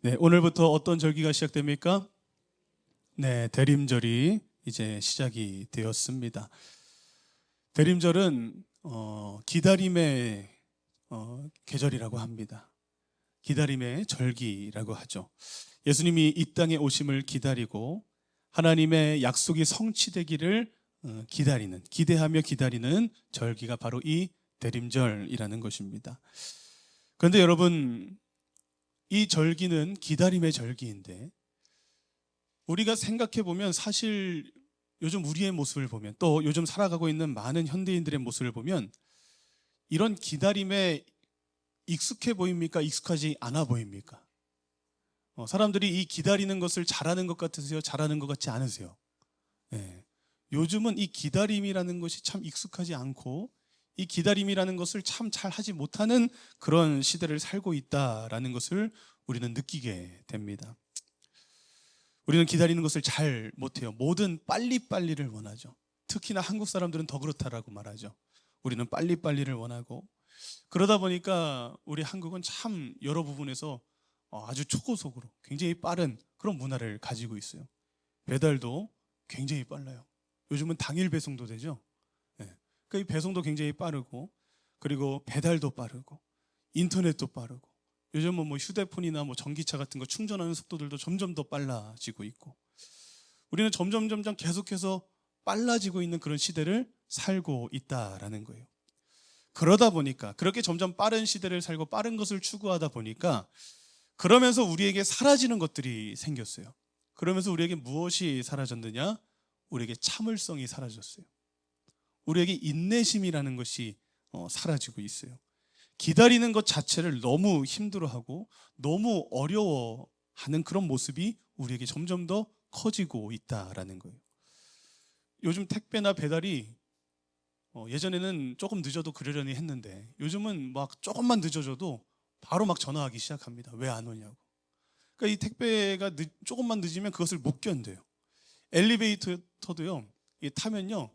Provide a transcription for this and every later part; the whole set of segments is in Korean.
네, 오늘부터 어떤 절기가 시작됩니까? 네, 대림절이 이제 시작이 되었습니다. 대림절은 기다림의 계절이라고 합니다. 기다림의 절기라고 하죠. 예수님이 이 땅에 오심을 기다리고 하나님의 약속이 성취되기를 기대하며 기다리는 절기가 바로 이 대림절이라는 것입니다. 그런데 여러분, 이 절기는 기다림의 절기인데 우리가 생각해 보면 사실 요즘 우리의 모습을 보면 또 요즘 살아가고 있는 많은 현대인들의 모습을 보면 이런 기다림에 익숙해 보입니까? 익숙하지 않아 보입니까? 사람들이 이 기다리는 것을 잘하는 것 같으세요? 잘하는 것 같지 않으세요? 네. 요즘은 이 기다림이라는 것이 참 익숙하지 않고 이 기다림이라는 것을 참 잘하지 못하는 그런 시대를 살고 있다라는 것을 우리는 느끼게 됩니다. 우리는 기다리는 것을 잘 못해요. 뭐든 빨리빨리를 원하죠. 특히나 한국 사람들은 더 그렇다라고 말하죠. 우리는 빨리빨리를 원하고 그러다 보니까 우리 한국은 참 여러 부분에서 아주 초고속으로 굉장히 빠른 그런 문화를 가지고 있어요. 배달도 굉장히 빨라요. 요즘은 당일 배송도 되죠. 그러니까 이 배송도 굉장히 빠르고 그리고 배달도 빠르고 인터넷도 빠르고 요즘은 뭐 휴대폰이나 뭐 전기차 같은 거 충전하는 속도들도 점점 더 빨라지고 있고 우리는 점점 계속해서 빨라지고 있는 그런 시대를 살고 있다라는 거예요. 그러다 보니까 그렇게 점점 빠른 시대를 살고 빠른 것을 추구하다 보니까 그러면서 우리에게 사라지는 것들이 생겼어요. 그러면서 우리에게 무엇이 사라졌느냐? 우리에게 참을성이 사라졌어요. 우리에게 인내심이라는 것이 사라지고 있어요. 기다리는 것 자체를 너무 힘들어하고 너무 어려워하는 그런 모습이 우리에게 점점 더 커지고 있다라는 거예요. 요즘 택배나 배달이 예전에는 조금 늦어도 그러려니 했는데 요즘은 막 조금만 늦어져도 바로 막 전화하기 시작합니다. 왜 안 오냐고. 그러니까 이 택배가 조금만 늦으면 그것을 못 견뎌요. 엘리베이터도요. 타면요.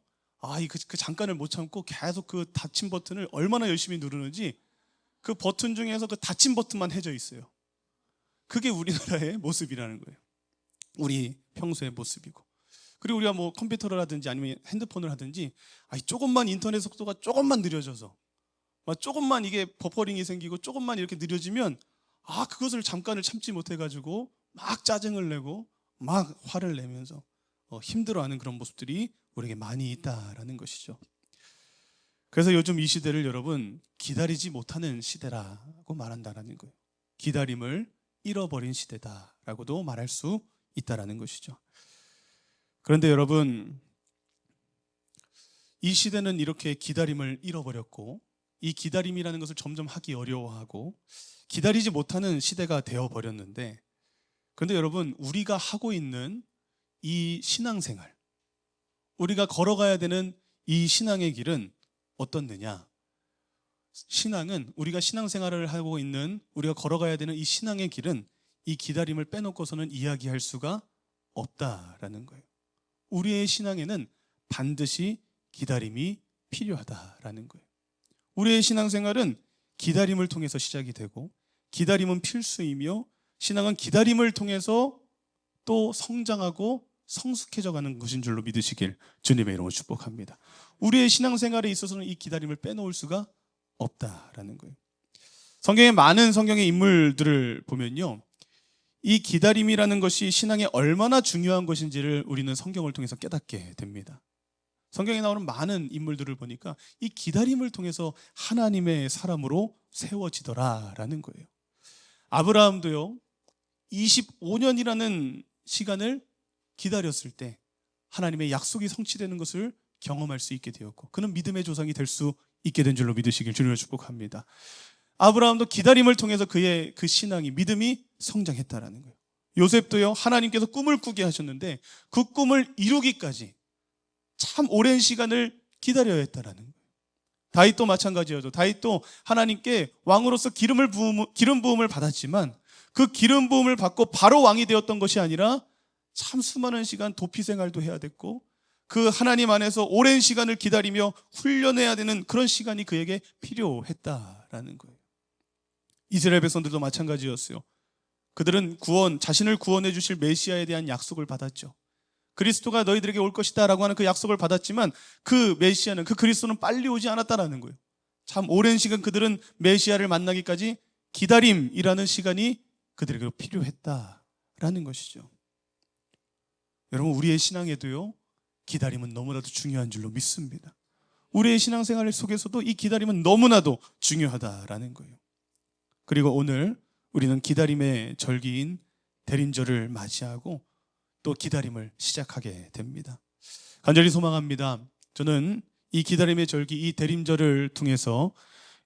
그 잠깐을 못 참고 계속 그 닫힌 버튼을 얼마나 열심히 누르는지 그 버튼 중에서 그 닫힌 버튼만 해져 있어요. 그게 우리나라의 모습이라는 거예요. 우리 평소의 모습이고. 그리고 우리가 뭐 컴퓨터를 하든지 아니면 핸드폰을 하든지 조금만 인터넷 속도가 조금만 느려져서 조금만 이게 버퍼링이 생기고 조금만 이렇게 느려지면 그것을 잠깐을 참지 못해가지고 막 짜증을 내고 막 화를 내면서 힘들어하는 그런 모습들이 우리에게 많이 있다라는 것이죠. 그래서 요즘 이 시대를 여러분 기다리지 못하는 시대라고 말한다라는 거예요. 기다림을 잃어버린 시대다라고도 말할 수 있다라는 것이죠. 그런데 여러분 이 시대는 이렇게 기다림을 잃어버렸고 이 기다림이라는 것을 점점 하기 어려워하고 기다리지 못하는 시대가 되어버렸는데 그런데 여러분 우리가 하고 있는 이 신앙생활 우리가 걸어가야 되는 이 신앙의 길은 어떻느냐? 신앙은 우리가 신앙생활을 하고 있는 우리가 걸어가야 되는 이 신앙의 길은 이 기다림을 빼놓고서는 이야기할 수가 없다라는 거예요. 우리의 신앙에는 반드시 기다림이 필요하다라는 거예요. 우리의 신앙생활은 기다림을 통해서 시작이 되고 기다림은 필수이며 신앙은 기다림을 통해서 또 성장하고 성숙해져가는 것인 줄로 믿으시길 주님의 이름으로 축복합니다. 우리의 신앙생활에 있어서는 이 기다림을 빼놓을 수가 없다라는 거예요. 성경의 많은 성경의 인물들을 보면요, 이 기다림이라는 것이 신앙에 얼마나 중요한 것인지를 우리는 성경을 통해서 깨닫게 됩니다. 성경에 나오는 많은 인물들을 보니까 이 기다림을 통해서 하나님의 사람으로 세워지더라라는 거예요. 아브라함도요 25년이라는 시간을 기다렸을 때 하나님의 약속이 성취되는 것을 경험할 수 있게 되었고 그는 믿음의 조상이 될 수 있게 된 줄로 믿으시길 주님을 축복합니다. 아브라함도 기다림을 통해서 그의 그 신앙이 믿음이 성장했다라는 거예요. 요셉도요 하나님께서 꿈을 꾸게 하셨는데 그 꿈을 이루기까지 참 오랜 시간을 기다려야 했다라는 거예요. 다윗도 마찬가지였죠. 다윗도 하나님께 왕으로서 기름 부음을 받았지만 그 기름 부음을 받고 바로 왕이 되었던 것이 아니라 참 수많은 시간 도피 생활도 해야 됐고 그 하나님 안에서 오랜 시간을 기다리며 훈련해야 되는 그런 시간이 그에게 필요했다라는 거예요. 이스라엘 백성들도 마찬가지였어요. 그들은 자신을 구원해 주실 메시아에 대한 약속을 받았죠. 그리스도가 너희들에게 올 것이다 라고 하는 그 약속을 받았지만 그 메시아는, 그 그리스도는 빨리 오지 않았다라는 거예요. 참 오랜 시간 그들은 메시아를 만나기까지 기다림이라는 시간이 그들에게 필요했다라는 것이죠. 여러분, 우리의 신앙에도요, 기다림은 너무나도 중요한 줄로 믿습니다. 우리의 신앙생활 속에서도 이 기다림은 너무나도 중요하다라는 거예요. 그리고 오늘 우리는 기다림의 절기인 대림절을 맞이하고 또 기다림을 시작하게 됩니다. 간절히 소망합니다. 저는 이 기다림의 절기, 이 대림절을 통해서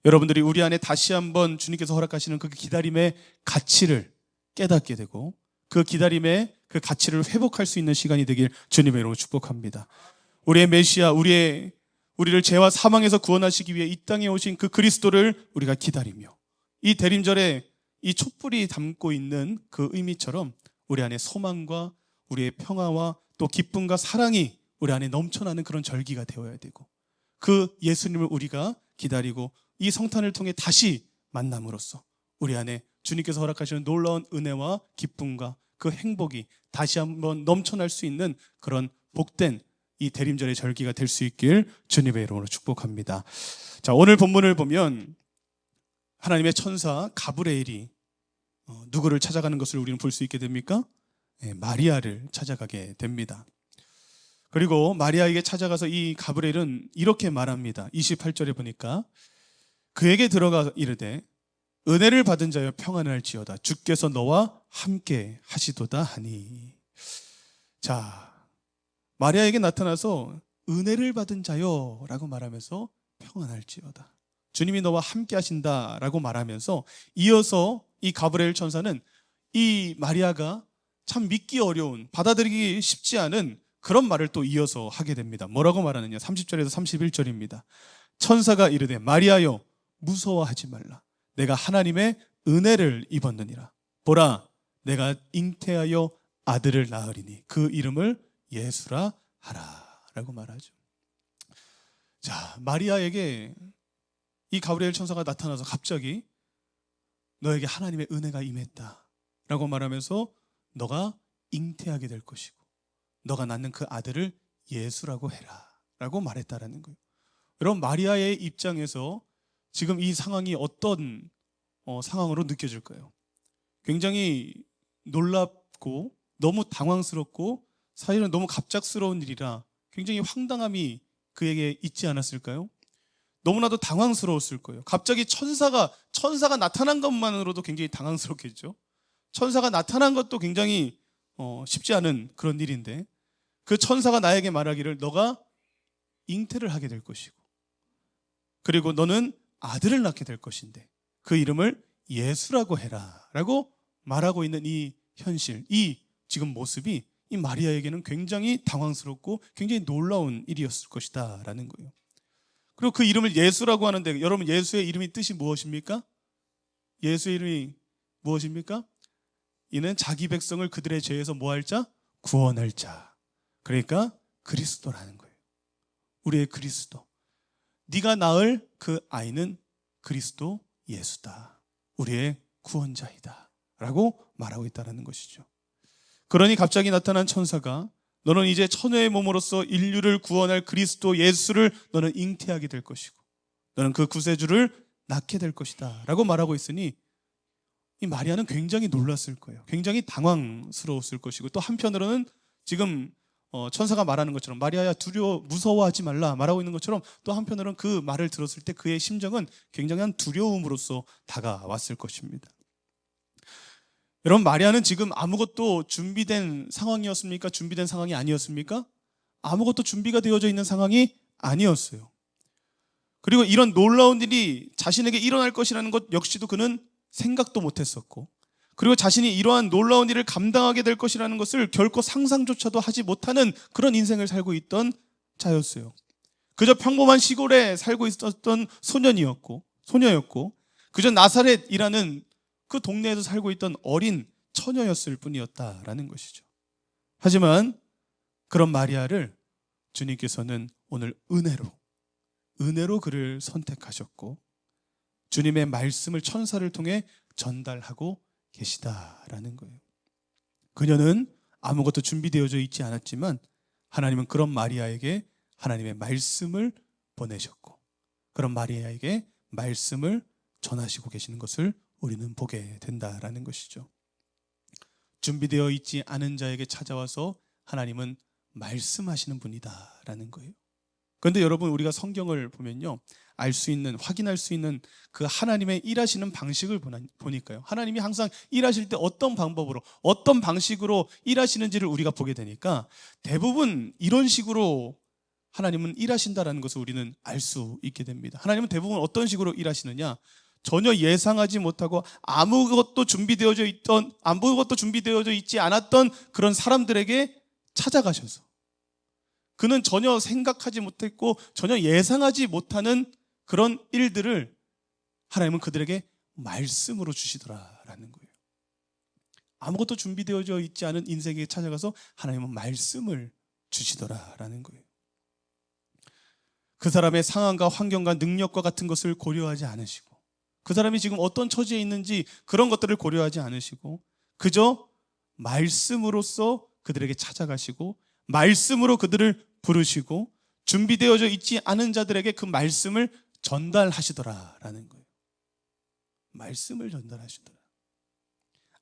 여러분들이 우리 안에 다시 한번 주님께서 허락하시는 그 기다림의 가치를 깨닫게 되고 그 기다림의 그 가치를 회복할 수 있는 시간이 되길 주님의 이름으로 축복합니다. 우리의 메시아, 우리를 죄와 사망에서 구원하시기 위해 이 땅에 오신 그 그리스도를 우리가 기다리며 이 대림절에 이 촛불이 담고 있는 그 의미처럼 우리 안에 소망과 우리의 평화와 또 기쁨과 사랑이 우리 안에 넘쳐나는 그런 절기가 되어야 되고 그 예수님을 우리가 기다리고 이 성탄을 통해 다시 만남으로써 우리 안에 주님께서 허락하시는 놀라운 은혜와 기쁨과 그 행복이 다시 한번 넘쳐날 수 있는 그런 복된 이 대림절의 절기가 될 수 있길 주님의 이름으로 축복합니다. 자, 오늘 본문을 보면 하나님의 천사 가브리엘이 누구를 찾아가는 것을 우리는 볼 수 있게 됩니까? 마리아를 찾아가게 됩니다. 그리고 마리아에게 찾아가서 이 가브리엘은 이렇게 말합니다. 28절에 보니까 그에게 들어가 이르되 은혜를 받은 자여 평안할지어다 주께서 너와 함께 하시도다 하니. 자, 마리아에게 나타나서 은혜를 받은 자여 라고 말하면서 평안할지어다, 주님이 너와 함께 하신다 라고 말하면서 이어서 이 가브리엘 천사는 이 마리아가 참 믿기 어려운, 받아들이기 쉽지 않은 그런 말을 또 이어서 하게 됩니다. 뭐라고 말하느냐, 30절에서 31절입니다. 천사가 이르되 마리아여 무서워하지 말라, 내가 하나님의 은혜를 입었느니라. 보라, 내가 잉태하여 아들을 낳으리니 그 이름을 예수라 하라 라고 말하죠. 자, 마리아에게 이 가브리엘 천사가 나타나서 갑자기 너에게 하나님의 은혜가 임했다 라고 말하면서 너가 잉태하게 될 것이고 너가 낳는 그 아들을 예수라고 해라 라고 말했다라는 거예요. 여러분, 마리아의 입장에서 지금 이 상황이 어떤 상황으로 느껴질까요? 굉장히 놀랍고 너무 당황스럽고 사실은 너무 갑작스러운 일이라 굉장히 황당함이 그에게 있지 않았을까요? 너무나도 당황스러웠을 거예요. 갑자기 천사가 나타난 것만으로도 굉장히 당황스럽겠죠. 천사가 나타난 것도 굉장히 쉽지 않은 그런 일인데 그 천사가 나에게 말하기를 너가 잉태를 하게 될 것이고 그리고 너는 아들을 낳게 될 것인데 그 이름을 예수라고 해라 라고 말하고 있는 이 현실, 이 지금 모습이 이 마리아에게는 굉장히 당황스럽고 굉장히 놀라운 일이었을 것이다 라는 거예요. 그리고 그 이름을 예수라고 하는데 여러분, 예수의 이름이 뜻이 무엇입니까? 예수의 이름이 무엇입니까? 이는 자기 백성을 그들의 죄에서 뭐할 자? 구원할 자. 그러니까 그리스도라는 거예요. 우리의 그리스도. 네가 낳을 그 아이는 그리스도 예수다. 우리의 구원자이다 라고 말하고 있다는 것이죠. 그러니 갑자기 나타난 천사가 너는 이제 천의 몸으로서 인류를 구원할 그리스도 예수를 너는 잉태하게 될 것이고 너는 그 구세주를 낳게 될 것이다 라고 말하고 있으니 이 마리아는 굉장히 놀랐을 거예요. 굉장히 당황스러웠을 것이고 또 한편으로는 지금 천사가 말하는 것처럼 마리아야 무서워하지 말라 말하고 있는 것처럼 또 한편으로는 그 말을 들었을 때 그의 심정은 굉장한 두려움으로써 다가왔을 것입니다. 여러분, 마리아는 지금 아무것도 준비된 상황이었습니까? 준비된 상황이 아니었습니까? 아무것도 준비가 되어져 있는 상황이 아니었어요. 그리고 이런 놀라운 일이 자신에게 일어날 것이라는 것 역시도 그는 생각도 못했었고 그리고 자신이 이러한 놀라운 일을 감당하게 될 것이라는 것을 결코 상상조차도 하지 못하는 그런 인생을 살고 있던 자였어요. 그저 평범한 시골에 살고 있었던 소녀였고 그저 나사렛이라는 그 동네에서 살고 있던 어린 처녀였을 뿐이었다라는 것이죠. 하지만 그런 마리아를 주님께서는 오늘 은혜로 그를 선택하셨고 주님의 말씀을 천사를 통해 전달하고 계시다라는 거예요. 그녀는 아무것도 준비되어져 있지 않았지만 하나님은 그런 마리아에게 하나님의 말씀을 보내셨고 그런 마리아에게 말씀을 전하시고 계시는 것을 우리는 보게 된다라는 것이죠. 준비되어 있지 않은 자에게 찾아와서 하나님은 말씀하시는 분이다라는 거예요. 그런데 여러분, 우리가 성경을 보면요, 알 수 있는, 확인할 수 있는 그 하나님의 일하시는 방식을 보니까요, 하나님이 항상 일하실 때 어떤 방법으로, 어떤 방식으로 일하시는지를 우리가 보게 되니까 대부분 이런 식으로 하나님은 일하신다라는 것을 우리는 알 수 있게 됩니다. 하나님은 대부분 어떤 식으로 일하시느냐, 전혀 예상하지 못하고 아무것도 준비되어져 있지 않았던 그런 사람들에게 찾아가셔서 그는 전혀 생각하지 못했고 전혀 예상하지 못하는 그런 일들을 하나님은 그들에게 말씀으로 주시더라라는 거예요. 아무것도 준비되어져 있지 않은 인생에게 찾아가서 하나님은 말씀을 주시더라라는 거예요. 그 사람의 상황과 환경과 능력과 같은 것을 고려하지 않으시고 그 사람이 지금 어떤 처지에 있는지 그런 것들을 고려하지 않으시고 그저 말씀으로써 그들에게 찾아가시고 말씀으로 그들을 부르시고 준비되어져 있지 않은 자들에게 그 말씀을 전달하시더라라는 거예요. 말씀을 전달하시더라.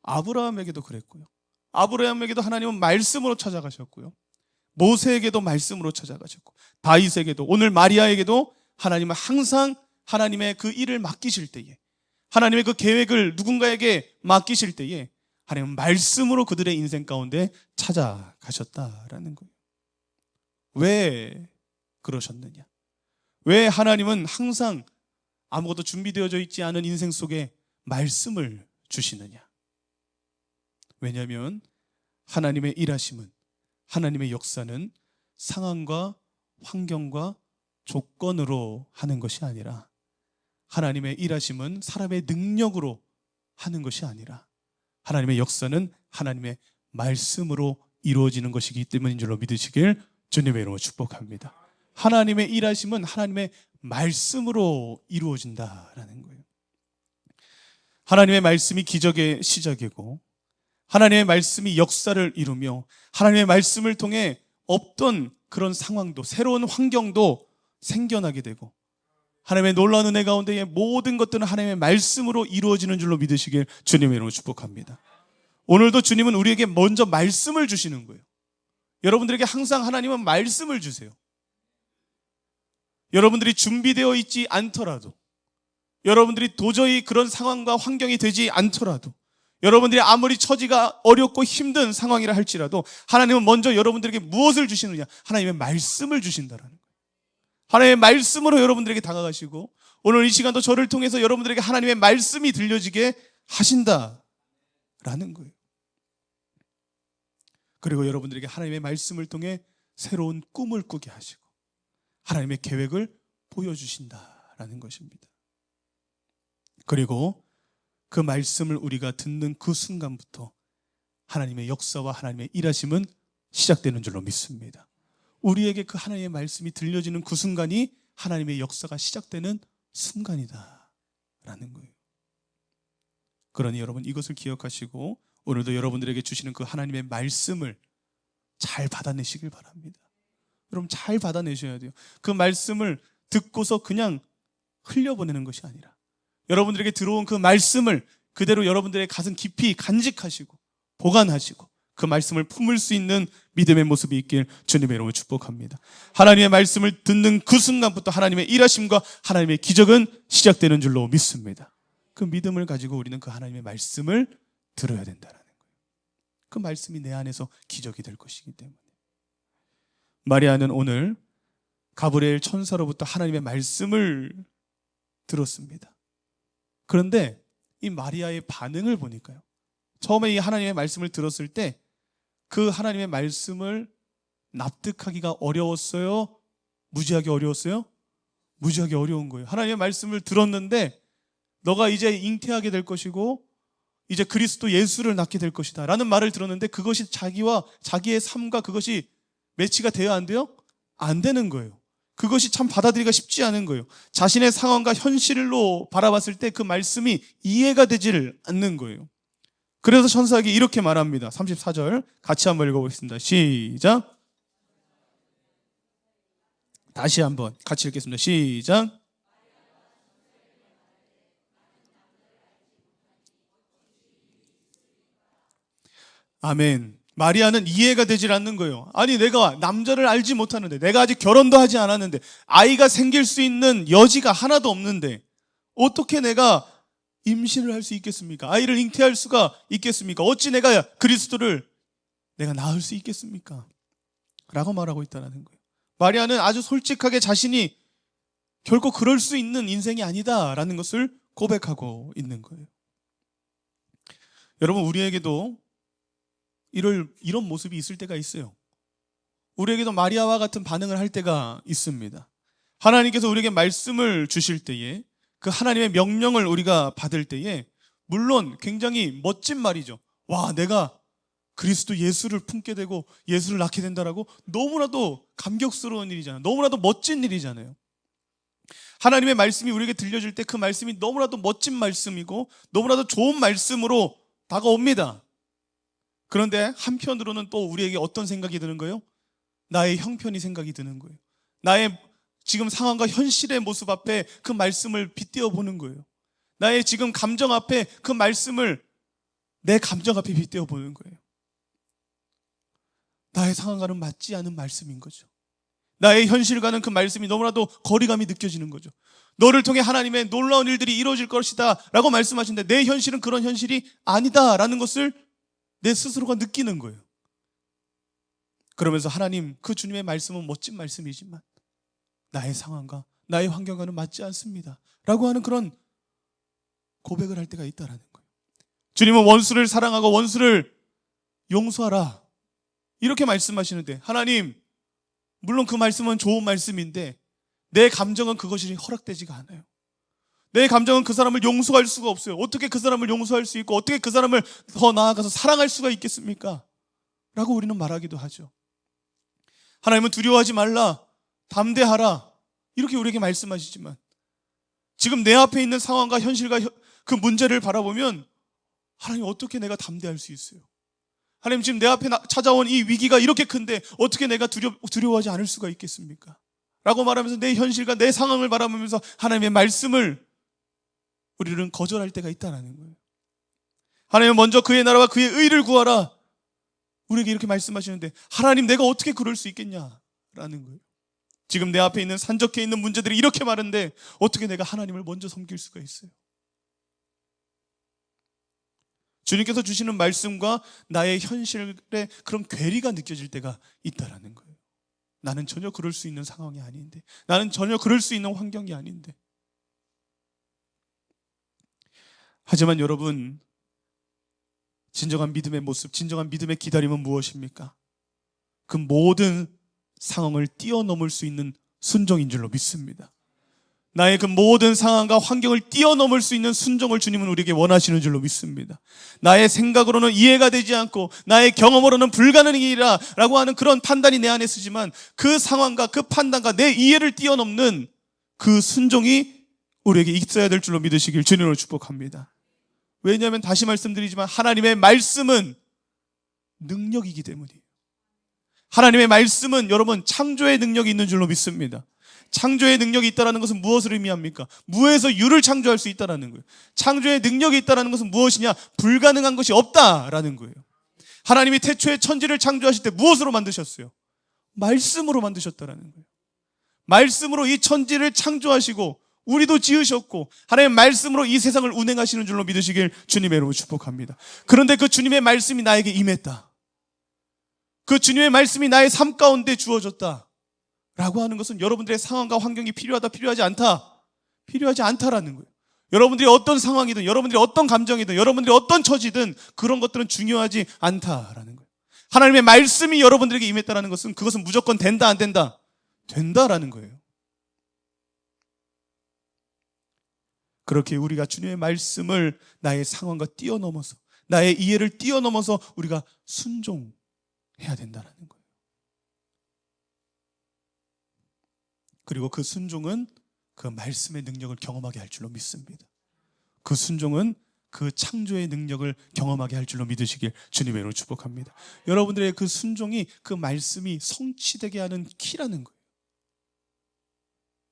아브라함에게도 그랬고요. 아브라함에게도 하나님은 말씀으로 찾아가셨고요. 모세에게도 말씀으로 찾아가셨고 다윗에게도 오늘 마리아에게도 하나님은 항상 하나님의 그 일을 맡기실 때에 하나님의 그 계획을 누군가에게 맡기실 때에 하나님은 말씀으로 그들의 인생 가운데 찾아가셨다라는 거예요. 왜 그러셨느냐? 왜 하나님은 항상 아무것도 준비되어져 있지 않은 인생 속에 말씀을 주시느냐? 왜냐하면 하나님의 일하심은, 하나님의 역사는 상황과 환경과 조건으로 하는 것이 아니라 하나님의 일하심은 사람의 능력으로 하는 것이 아니라 하나님의 역사는 하나님의 말씀으로 이루어지는 것이기 때문인 줄로 믿으시길 주님의 이름으로 축복합니다. 하나님의 일하심은 하나님의 말씀으로 이루어진다라는 거예요. 하나님의 말씀이 기적의 시작이고 하나님의 말씀이 역사를 이루며 하나님의 말씀을 통해 없던 그런 상황도 새로운 환경도 생겨나게 되고 하나님의 놀라운 은혜 가운데의 모든 것들은 하나님의 말씀으로 이루어지는 줄로 믿으시길 주님의 이름으로 축복합니다. 오늘도 주님은 우리에게 먼저 말씀을 주시는 거예요. 여러분들에게 항상 하나님은 말씀을 주세요. 여러분들이 준비되어 있지 않더라도, 여러분들이 도저히 그런 상황과 환경이 되지 않더라도, 여러분들이 아무리 처지가 어렵고 힘든 상황이라 할지라도 하나님은 먼저 여러분들에게 무엇을 주시느냐? 하나님의 말씀을 주신다라는 거예요. 하나님의 말씀으로 여러분들에게 다가가시고 오늘 이 시간도 저를 통해서 여러분들에게 하나님의 말씀이 들려지게 하신다라는 거예요. 그리고 여러분들에게 하나님의 말씀을 통해 새로운 꿈을 꾸게 하시고 하나님의 계획을 보여주신다라는 것입니다. 그리고 그 말씀을 우리가 듣는 그 순간부터 하나님의 역사와 하나님의 일하심은 시작되는 줄로 믿습니다. 우리에게 그 하나님의 말씀이 들려지는 그 순간이 하나님의 역사가 시작되는 순간이다라는 거예요. 그러니 여러분 이것을 기억하시고 오늘도 여러분들에게 주시는 그 하나님의 말씀을 잘 받아내시길 바랍니다. 여러분 잘 받아내셔야 돼요. 그 말씀을 듣고서 그냥 흘려보내는 것이 아니라 여러분들에게 들어온 그 말씀을 그대로 여러분들의 가슴 깊이 간직하시고 보관하시고 그 말씀을 품을 수 있는 믿음의 모습이 있길 주님의 이름으로 축복합니다. 하나님의 말씀을 듣는 그 순간부터 하나님의 일하심과 하나님의 기적은 시작되는 줄로 믿습니다. 그 믿음을 가지고 우리는 그 하나님의 말씀을 들어야 된다는 거예요. 그 말씀이 내 안에서 기적이 될 것이기 때문에. 마리아는 오늘 가브리엘 천사로부터 하나님의 말씀을 들었습니다. 그런데 이 마리아의 반응을 보니까요, 처음에 이 하나님의 말씀을 들었을 때 그 하나님의 말씀을 납득하기가 어려웠어요? 무지하게 어려웠어요? 무지하게 어려운 거예요. 하나님의 말씀을 들었는데 너가 이제 잉태하게 될 것이고 이제 그리스도 예수를 낳게 될 것이다 라는 말을 들었는데 그것이 자기와 자기의 삶과 그것이 매치가 돼야 안 돼요? 안 되는 거예요. 그것이 참 받아들이기가 쉽지 않은 거예요. 자신의 상황과 현실로 바라봤을 때 그 말씀이 이해가 되지를 않는 거예요. 그래서 천사에게 이렇게 말합니다. 34절 같이 한번 읽어보겠습니다. 시작. 다시 한번 같이 읽겠습니다. 시작. 아멘. 마리아는 이해가 되질 않는 거예요. 아니, 내가 남자를 알지 못하는데, 내가 아직 결혼도 하지 않았는데, 아이가 생길 수 있는 여지가 하나도 없는데, 어떻게 내가 임신을 할 수 있겠습니까? 아이를 잉태할 수가 있겠습니까? 어찌 내가 그리스도를 내가 낳을 수 있겠습니까? 라고 말하고 있다는 거예요. 마리아는 아주 솔직하게 자신이 결코 그럴 수 있는 인생이 아니다라는 것을 고백하고 있는 거예요. 여러분, 우리에게도 이런 모습이 있을 때가 있어요. 우리에게도 마리아와 같은 반응을 할 때가 있습니다. 하나님께서 우리에게 말씀을 주실 때에, 그 하나님의 명령을 우리가 받을 때에, 물론 굉장히 멋진 말이죠. 와, 내가 그리스도 예수를 품게 되고 예수를 낳게 된다라고 너무나도 감격스러운 일이잖아요. 너무나도 멋진 일이잖아요. 하나님의 말씀이 우리에게 들려질 때 그 말씀이 너무나도 멋진 말씀이고 너무나도 좋은 말씀으로 다가옵니다. 그런데 한편으로는 또 우리에게 어떤 생각이 드는 거예요? 나의 형편이 생각이 드는 거예요. 나의 지금 상황과 현실의 모습 앞에 그 말씀을 빗대어 보는 거예요. 나의 지금 감정 앞에 그 말씀을 내 감정 앞에 빗대어 보는 거예요. 나의 상황과는 맞지 않은 말씀인 거죠. 나의 현실과는 그 말씀이 너무나도 거리감이 느껴지는 거죠. 너를 통해 하나님의 놀라운 일들이 이루어질 것이다 라고 말씀하시는데, 내 현실은 그런 현실이 아니다 라는 것을 내 스스로가 느끼는 거예요. 그러면서 하나님, 그 주님의 말씀은 멋진 말씀이지만 나의 상황과 나의 환경과는 맞지 않습니다 라고 하는 그런 고백을 할 때가 있다는 거예요. 주님은 원수를 사랑하고 원수를 용서하라 이렇게 말씀하시는데, 하나님, 물론 그 말씀은 좋은 말씀인데 내 감정은 그것이 허락되지가 않아요. 내 감정은 그 사람을 용서할 수가 없어요. 어떻게 그 사람을 용서할 수 있고 어떻게 그 사람을 더 나아가서 사랑할 수가 있겠습니까? 라고 우리는 말하기도 하죠. 하나님은 두려워하지 말라, 담대하라 이렇게 우리에게 말씀하시지만, 지금 내 앞에 있는 상황과 현실과 그 문제를 바라보면 하나님, 어떻게 내가 담대할 수 있어요? 하나님, 지금 내 앞에 찾아온 이 위기가 이렇게 큰데 어떻게 내가 두려워하지 않을 수가 있겠습니까? 라고 말하면서 내 현실과 내 상황을 바라보면서 하나님의 말씀을 우리는 거절할 때가 있다는 거예요. 하나님은 먼저 그의 나라와 그의 의를 구하라 우리에게 이렇게 말씀하시는데, 하나님, 내가 어떻게 그럴 수 있겠냐라는 거예요. 지금 내 앞에 있는 산적해 있는 문제들이 이렇게 많은데 어떻게 내가 하나님을 먼저 섬길 수가 있어요? 주님께서 주시는 말씀과 나의 현실에 그런 괴리가 느껴질 때가 있다라는 거예요. 나는 전혀 그럴 수 있는 상황이 아닌데, 나는 전혀 그럴 수 있는 환경이 아닌데. 하지만 여러분, 진정한 믿음의 모습, 진정한 믿음의 기다림은 무엇입니까? 그 모든 상황을 뛰어넘을 수 있는 순종인 줄로 믿습니다. 나의 그 모든 상황과 환경을 뛰어넘을 수 있는 순종을 주님은 우리에게 원하시는 줄로 믿습니다. 나의 생각으로는 이해가 되지 않고 나의 경험으로는 불가능한 일이라 라고 하는 그런 판단이 내 안에 쓰지만, 그 상황과 그 판단과 내 이해를 뛰어넘는 그 순종이 우리에게 있어야 될 줄로 믿으시길 주님으로 축복합니다. 왜냐하면 다시 말씀드리지만 하나님의 말씀은 능력이기 때문이에요. 하나님의 말씀은 여러분 창조의 능력이 있는 줄로 믿습니다. 창조의 능력이 있다는 것은 무엇을 의미합니까? 무에서 유를 창조할 수 있다는 거예요. 창조의 능력이 있다는 것은 무엇이냐? 불가능한 것이 없다라는 거예요. 하나님이 태초에 천지를 창조하실 때 무엇으로 만드셨어요? 말씀으로 만드셨다는 거예요. 말씀으로 이 천지를 창조하시고 우리도 지으셨고 하나님의 말씀으로 이 세상을 운행하시는 줄로 믿으시길 주님의 이름으로 축복합니다. 그런데 그 주님의 말씀이 나에게 임했다, 그 주님의 말씀이 나의 삶 가운데 주어졌다 라고 하는 것은 여러분들의 상황과 환경이 필요하다, 필요하지 않다, 필요하지 않다라는 거예요. 여러분들이 어떤 상황이든, 여러분들이 어떤 감정이든, 여러분들이 어떤 처지든 그런 것들은 중요하지 않다라는 거예요. 하나님의 말씀이 여러분들에게 임했다라는 것은 그것은 무조건 된다, 안 된다? 된다라는 거예요. 그렇게 우리가 주님의 말씀을 나의 상황과 뛰어넘어서, 나의 이해를 뛰어넘어서 우리가 순종해야 된다라는 거예요. 그리고 그 순종은 그 말씀의 능력을 경험하게 할 줄로 믿습니다. 그 순종은 그 창조의 능력을 경험하게 할 줄로 믿으시길 주님의 이름으로 축복합니다. 여러분들의 그 순종이, 그 말씀이 성취되게 하는 키라는 거예요.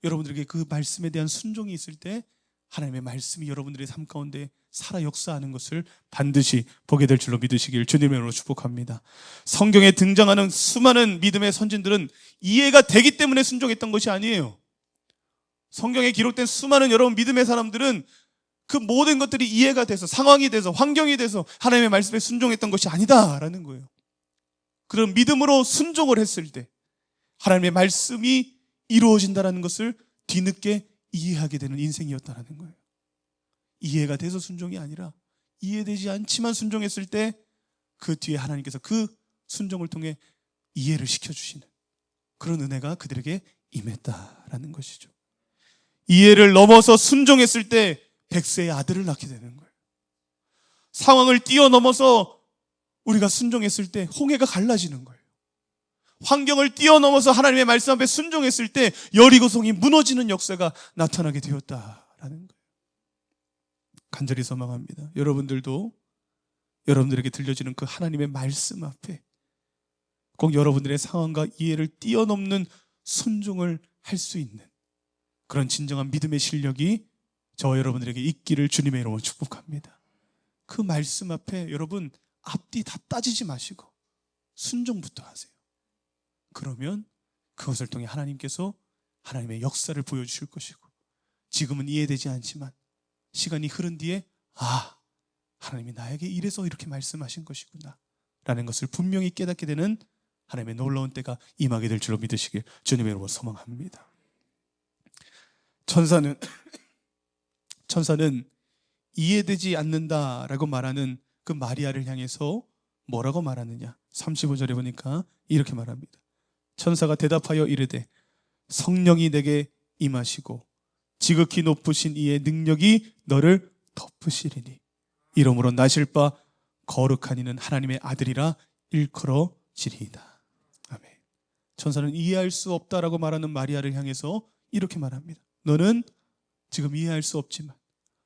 여러분들에게 그 말씀에 대한 순종이 있을 때 하나님의 말씀이 여러분들의 삶 가운데 살아 역사하는 것을 반드시 보게 될 줄로 믿으시길 주님의 이름으로 축복합니다. 성경에 등장하는 수많은 믿음의 선진들은 이해가 되기 때문에 순종했던 것이 아니에요. 성경에 기록된 수많은 여러분 믿음의 사람들은 그 모든 것들이 이해가 돼서, 상황이 돼서, 환경이 돼서 하나님의 말씀에 순종했던 것이 아니다라는 거예요. 그런 믿음으로 순종을 했을 때 하나님의 말씀이 이루어진다는 것을 뒤늦게 이해하게 되는 인생이었다는 거예요. 이해가 돼서 순종이 아니라 이해되지 않지만 순종했을 때 그 뒤에 하나님께서 그 순종을 통해 이해를 시켜주시는 그런 은혜가 그들에게 임했다라는 것이죠. 이해를 넘어서 순종했을 때 100세의 아들을 낳게 되는 거예요. 상황을 뛰어넘어서 우리가 순종했을 때 홍해가 갈라지는 거예요. 환경을 뛰어넘어서 하나님의 말씀 앞에 순종했을 때 여리고성이 무너지는 역사가 나타나게 되었다라는 거예요. 간절히 소망합니다. 여러분들도 여러분들에게 들려지는 그 하나님의 말씀 앞에 꼭 여러분들의 상황과 이해를 뛰어넘는 순종을 할 수 있는 그런 진정한 믿음의 실력이 저와 여러분들에게 있기를 주님의 이름으로 축복합니다. 그 말씀 앞에 여러분 앞뒤 다 따지지 마시고 순종부터 하세요. 그러면 그것을 통해 하나님께서 하나님의 역사를 보여주실 것이고, 지금은 이해되지 않지만 시간이 흐른 뒤에 하나님이 나에게 이래서 이렇게 말씀하신 것이구나 라는 것을 분명히 깨닫게 되는 하나님의 놀라운 때가 임하게 될 줄로 믿으시길 주님의 이름으로 소망합니다. 천사는 이해되지 않는다라고 말하는 그 마리아를 향해서 뭐라고 말하느냐? 35절에 보니까 이렇게 말합니다. 천사가 대답하여 이르되 성령이 내게 임하시고 지극히 높으신 이의 능력이 너를 덮으시리니 이러므로 나실 바 거룩한 이는 하나님의 아들이라 일컬어지리이다. 아멘. 천사는 이해할 수 없다라고 말하는 마리아를 향해서 이렇게 말합니다. 너는 지금 이해할 수 없지만,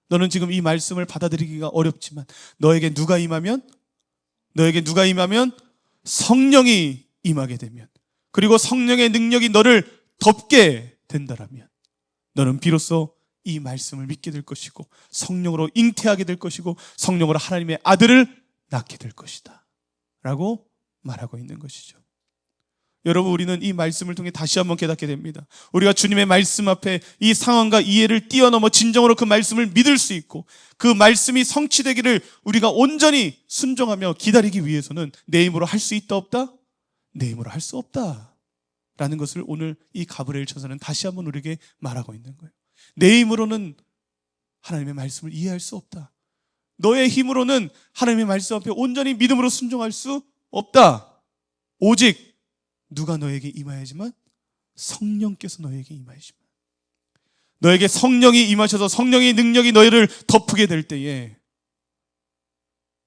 너는 지금 이 말씀을 받아들이기가 어렵지만 너에게 누가 임하면 성령이 임하게 되면, 그리고 성령의 능력이 너를 덮게 된다라면 너는 비로소 이 말씀을 믿게 될 것이고 성령으로 잉태하게 될 것이고 성령으로 하나님의 아들을 낳게 될 것이다 라고 말하고 있는 것이죠. 여러분, 우리는 이 말씀을 통해 다시 한번 깨닫게 됩니다. 우리가 주님의 말씀 앞에 이 상황과 이해를 뛰어넘어 진정으로 그 말씀을 믿을 수 있고 그 말씀이 성취되기를 우리가 온전히 순종하며 기다리기 위해서는 내 힘으로 할 수 있다 없다? 내 힘으로 할 수 없다 라는 것을 오늘 이 가브리엘 천사는 다시 한번 우리에게 말하고 있는 거예요. 내 힘으로는 하나님의 말씀을 이해할 수 없다. 너의 힘으로는 하나님의 말씀 앞에 온전히 믿음으로 순종할 수 없다. 오직 누가 너에게 임하야지만? 성령께서 너에게 임하시면, 너에게 성령이 임하셔서 성령의 능력이 너희를 덮게 될 때에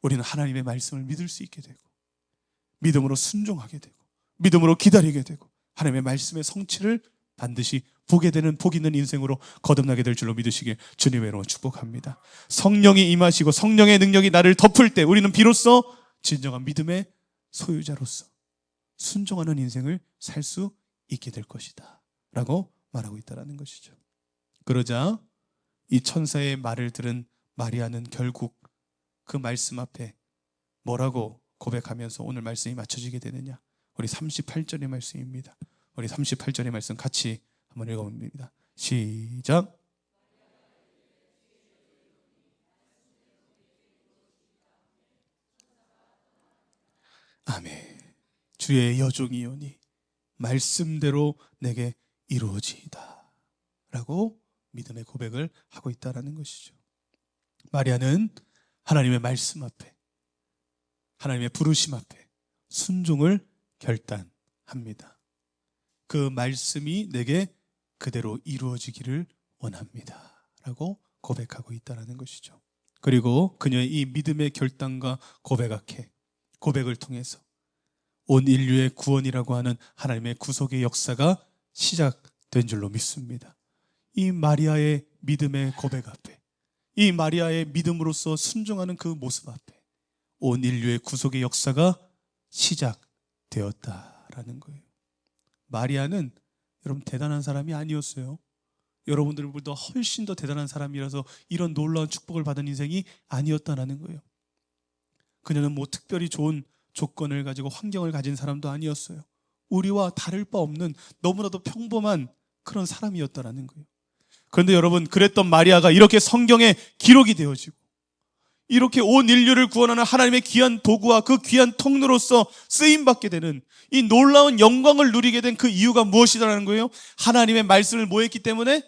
우리는 하나님의 말씀을 믿을 수 있게 되고 믿음으로 순종하게 되고 믿음으로 기다리게 되고 하나님의 말씀의 성취를 반드시 보게 되는 복 있는 인생으로 거듭나게 될 줄로 믿으시길 주님의 이름으로 축복합니다. 성령이 임하시고 성령의 능력이 나를 덮을 때 우리는 비로소 진정한 믿음의 소유자로서 순종하는 인생을 살 수 있게 될 것이다 라고 말하고 있다는 것이죠. 그러자 이 천사의 말을 들은 마리아는 결국 그 말씀 앞에 뭐라고 고백하면서 오늘 말씀이 맞춰지게 되느냐? 우리 38절의 말씀입니다. 우리 38절의 말씀 같이 한번 읽어봅니다. 시작. 아멘. 주의 여종이오니 말씀대로 내게 이루어지이다 라고 믿음의 고백을 하고 있다는 것이죠. 마리아는 하나님의 말씀 앞에, 하나님의 부르심 앞에 순종을 결단합니다. 그 말씀이 내게 그대로 이루어지기를 원합니다 라고 고백하고 있다는 것이죠. 그리고 그녀의 이 믿음의 결단과 고백을 통해서 온 인류의 구원이라고 하는 하나님의 구속의 역사가 시작된 줄로 믿습니다. 이 마리아의 믿음의 고백 앞에, 이 마리아의 믿음으로써 순종하는 그 모습 앞에 온 인류의 구속의 역사가 시작되었다라는 거예요. 마리아는 여러분 대단한 사람이 아니었어요. 여러분들보다 훨씬 더 대단한 사람이라서 이런 놀라운 축복을 받은 인생이 아니었다라는 거예요. 그녀는 뭐 특별히 좋은 조건을 가지고 환경을 가진 사람도 아니었어요. 우리와 다를 바 없는 너무나도 평범한 그런 사람이었다라는 거예요. 그런데 여러분, 그랬던 마리아가 이렇게 성경에 기록이 되어지고 이렇게 온 인류를 구원하는 하나님의 귀한 도구와 그 귀한 통로로서 쓰임받게 되는 이 놀라운 영광을 누리게 된 그 이유가 무엇이라는 거예요? 하나님의 말씀을 뭐 했기 때문에?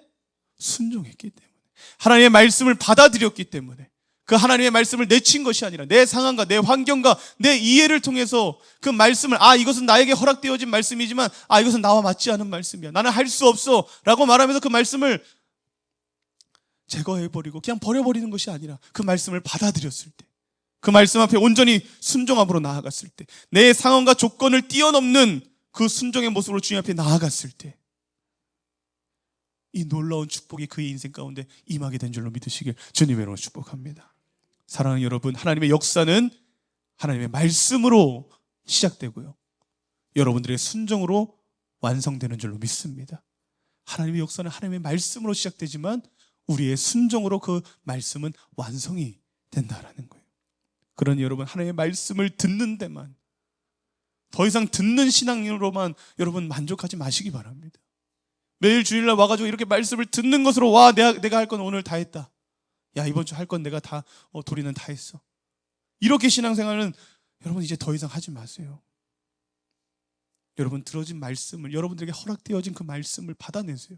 순종했기 때문에. 하나님의 말씀을 받아들였기 때문에. 그 하나님의 말씀을 내친 것이 아니라 내 상황과 내 환경과 내 이해를 통해서 그 말씀을 이것은 나에게 허락되어진 말씀이지만 이것은 나와 맞지 않은 말씀이야. 나는 할 수 없어 라고 말하면서 그 말씀을 제거해버리고 그냥 버려버리는 것이 아니라 그 말씀을 받아들였을 때, 그 말씀 앞에 온전히 순종함으로 나아갔을 때, 내 상황과 조건을 뛰어넘는 그 순종의 모습으로 주님 앞에 나아갔을 때 이 놀라운 축복이 그의 인생 가운데 임하게 된 줄로 믿으시길 주님의 이름으로 축복합니다. 사랑하는 여러분, 하나님의 역사는 하나님의 말씀으로 시작되고요, 여러분들의 순종으로 완성되는 줄로 믿습니다. 하나님의 역사는 하나님의 말씀으로 시작되지만 우리의 순종으로 그 말씀은 완성이 된다라는 거예요. 그러니 여러분, 하나님의 말씀을 듣는 데만, 더 이상 듣는 신앙으로만 여러분 만족하지 마시기 바랍니다. 매일 주일날 와가지고 이렇게 말씀을 듣는 것으로 내가 할 건 오늘 다 했다. 야, 이번 주 할 건 내가 다 도리는 다 했어. 이렇게 신앙생활은 여러분 이제 더 이상 하지 마세요. 여러분 들어진 말씀을, 여러분들에게 허락되어진 그 말씀을 받아내세요.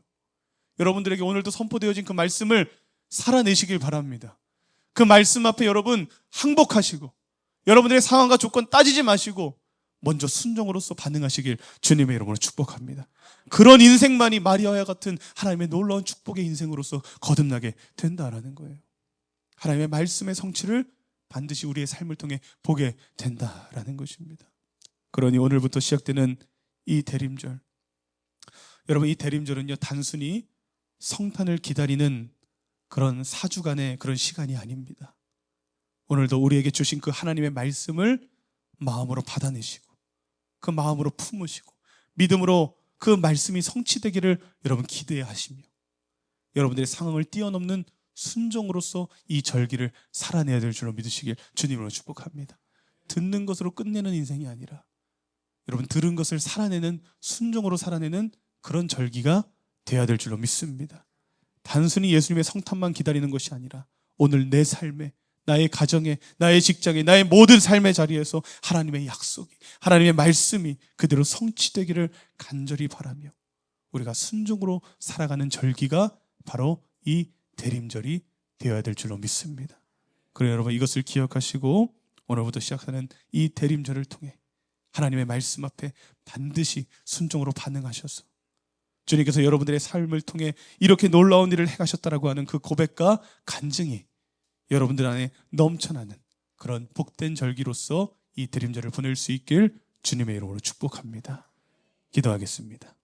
여러분들에게 오늘도 선포되어진 그 말씀을 살아내시길 바랍니다. 그 말씀 앞에 여러분 항복하시고 여러분들의 상황과 조건 따지지 마시고 먼저 순종으로서 반응하시길 주님의 이름으로 축복합니다. 그런 인생만이 마리아와 같은 하나님의 놀라운 축복의 인생으로서 거듭나게 된다라는 거예요. 하나님의 말씀의 성취를 반드시 우리의 삶을 통해 보게 된다라는 것입니다. 그러니 오늘부터 시작되는 이 대림절, 여러분 이 대림절은요 단순히 성탄을 기다리는 그런 사주간의 그런 시간이 아닙니다. 오늘도 우리에게 주신 그 하나님의 말씀을 마음으로 받아내시고 그 마음으로 품으시고 믿음으로 그 말씀이 성취되기를 여러분 기대하시며 여러분들의 상황을 뛰어넘는 순종으로서 이 절기를 살아내야 될 줄로 믿으시길 주님으로 축복합니다. 듣는 것으로 끝내는 인생이 아니라 여러분 들은 것을 살아내는, 순종으로 살아내는 그런 절기가 되어야 될 줄로 믿습니다. 단순히 예수님의 성탄만 기다리는 것이 아니라 오늘 내 삶에, 나의 가정에, 나의 직장에, 나의 모든 삶의 자리에서 하나님의 약속이, 하나님의 말씀이 그대로 성취되기를 간절히 바라며 우리가 순종으로 살아가는 절기가 바로 이 대림절이 되어야 될 줄로 믿습니다. 그래 여러분 이것을 기억하시고 오늘부터 시작하는 이 대림절을 통해 하나님의 말씀 앞에 반드시 순종으로 반응하셔서 주님께서 여러분들의 삶을 통해 이렇게 놀라운 일을 행하셨다라고 하는 그 고백과 간증이 여러분들 안에 넘쳐나는 그런 복된 절기로서 이 대림절을 보낼 수 있길 주님의 이름으로 축복합니다. 기도하겠습니다.